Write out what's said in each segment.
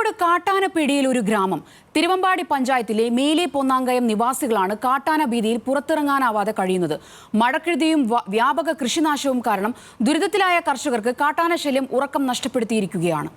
കോഴിക്കോട് കാട്ടാനപ്പേടിയിൽ ഒരു ഗ്രാമം. തിരുവമ്പാടി പഞ്ചായത്തിലെ മേലെ പൊന്നാങ്കയം നിവാസികളാണ് കാട്ടാന ഭീതിയിൽ പുറത്തിറങ്ങാനാവാതെ കഴിയുന്നത്. മഴക്കെടുതിയും വ്യാപക കൃഷിനാശവും കാരണം ദുരിതത്തിലായ കർഷകർക്ക് കാട്ടാന ശല്യം ഉറക്കം നഷ്ടപ്പെടുത്തിയിരിക്കുകയാണ്.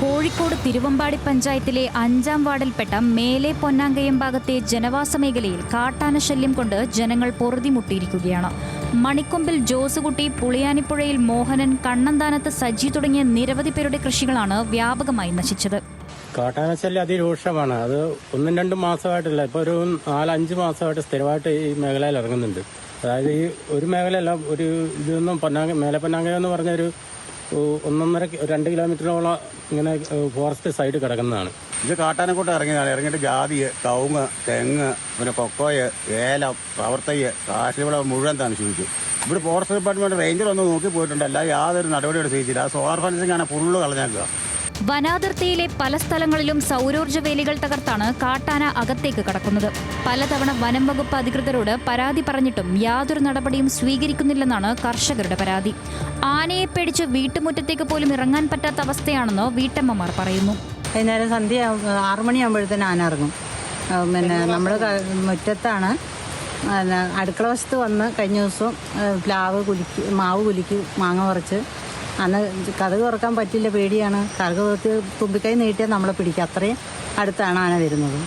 കോഴിക്കോട് തിരുവമ്പാടി പഞ്ചായത്തിലെ 5-ാം വാർഡിൽപ്പെട്ട മേലെ പൊന്നാങ്കയം ഭാഗത്തെ ജനവാസ മേഖലയിൽ കാട്ടാന ശല്യം കൊണ്ട് ജനങ്ങൾ പൊറുതിമുട്ടിയിരിക്കുകയാണ്. മണിക്കൊമ്പിൽ ജോസുകുട്ടി, പുളിയാനിപ്പുഴയിൽ മോഹനൻ, കണ്ണന്താനത്ത് സജി തുടങ്ങിയ നിരവധി പേരുടെ കൃഷികളാണ് വ്യാപകമായി നശിച്ചത്. കാട്ടാന ശല്യം അതിരൂക്ഷമാണ്. അത് 1-2 മാസമായിട്ടില്ല, ഇപ്പോൾ ഒരു 4-5 മാസമായിട്ട് സ്ഥിരമായിട്ട് ഈ മേഖലയിൽ ഇറങ്ങുന്നുണ്ട്. അതായത് ഈ ഒരു മേഖലയല്ല, ഒരു ഇതൊന്നും മേലെ പൊന്നാങ്കയം എന്ന് പറഞ്ഞൊരു 1.5-2 കിലോമീറ്ററോളം ഇങ്ങനെ ഫോറസ്റ്റ് സൈഡ് കിടക്കുന്നതാണ്. ഇത് കാട്ടാനക്കൂട്ട് ഇറങ്ങിയിട്ട് ജാതി, കവുങ്ങ്, തെങ്ങ്, പിന്നെ കൊക്കോയ്, ഏലം, പ്രവർത്തയ്യ്, കാർഷികവിള മുഴുവൻ നശിപ്പിച്ചു. ഇവിടെ ഫോറസ്റ്റ് ഡിപ്പാർട്ട്മെന്റ് റേഞ്ചിലൊന്ന് നോക്കി പോയിട്ടുണ്ട്, അല്ലാതെ യാതൊരു നടപടിയുടെ സ്വീകരിച്ചില്ല. സോളാർ ഫെൻസിംഗ് ആണ് ഫുള്ള് കളഞ്ഞേക്കുക. വനാതിർത്തിയിലെ പല സ്ഥലങ്ങളിലും സൗരോർജ്ജ വേലികൾ തകർത്താണ് കാട്ടാന അകത്തേക്ക് കടക്കുന്നത്. പലതവണ വനം വകുപ്പ് അധികൃതരോട് പരാതി പറഞ്ഞിട്ടും യാതൊരു നടപടിയും സ്വീകരിക്കുന്നില്ലെന്നാണ് കർഷകരുടെ പരാതി. ആനയെ പേടിച്ച് വീട്ടുമുറ്റത്തേക്ക് പോലും ഇറങ്ങാൻ പറ്റാത്ത അവസ്ഥയാണെന്ന് വീട്ടമ്മമാർ പറയുന്നു. വൈകുന്നേരം സന്ധ്യ 6 മണിയാകുമ്പോഴത്തേന് ആന ഇറങ്ങും. പിന്നെ നമ്മൾ മുറ്റത്താണ് അടുക്കള വശത്ത് വന്ന് കഴിഞ്ഞ ദിവസം മാവ് കുലുക്കി മാങ്ങ പറിച്ച് അന്ന് കതക് തുറക്കാൻ പറ്റില്ല, പേടിയാണ്. കതക് തുമ്പിക്കൈ നീട്ടിയാൽ നമ്മളെ പിടിക്കുക, അത്രയും അടുത്താണ് ആന വരുന്നത്.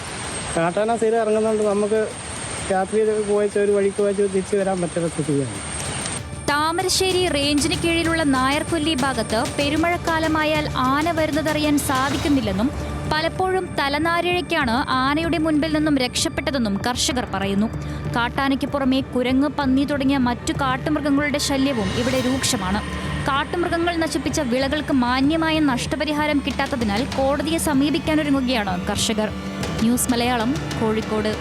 കാട്ടാന സ്ഥിരം ഇറങ്ങുന്നതുകൊണ്ട് നമുക്ക് രാത്രി പോയിട്ട് ഒരു വഴിക്ക് പോയി തിരിച്ചു വരാൻ പറ്റുന്ന സ്ഥിതിയാണ്. താമരശ്ശേരി റേഞ്ചിന് കീഴിലുള്ള നായർകൊല്ലി ഭാഗത്ത് പെരുമഴക്കാലമായാൽ ആന വരുന്നതറിയാൻ സാധിക്കുന്നില്ലെന്നും പലപ്പോഴും തലനാരിഴയ്ക്കാണ് ആനയുടെ മുൻപിൽ നിന്നും രക്ഷപ്പെട്ടതെന്നും കർഷകർ പറയുന്നു. കാട്ടാനയ്ക്ക് പുറമെ കുരങ്ങ്, പന്നി തുടങ്ങിയ മറ്റു കാട്ടുമൃഗങ്ങളുടെ ശല്യവും ഇവിടെ രൂക്ഷമാണ്. കാട്ടുമൃഗങ്ങൾ നശിപ്പിച്ച വിളകൾക്ക് മാന്യമായ നഷ്ടപരിഹാരം കിട്ടാത്തതിനാൽ കോടതിയെ സമീപിക്കാനൊരുങ്ങുകയാണ് കർഷകർ. ന്യൂസ് മലയാളം, കോഴിക്കോട്.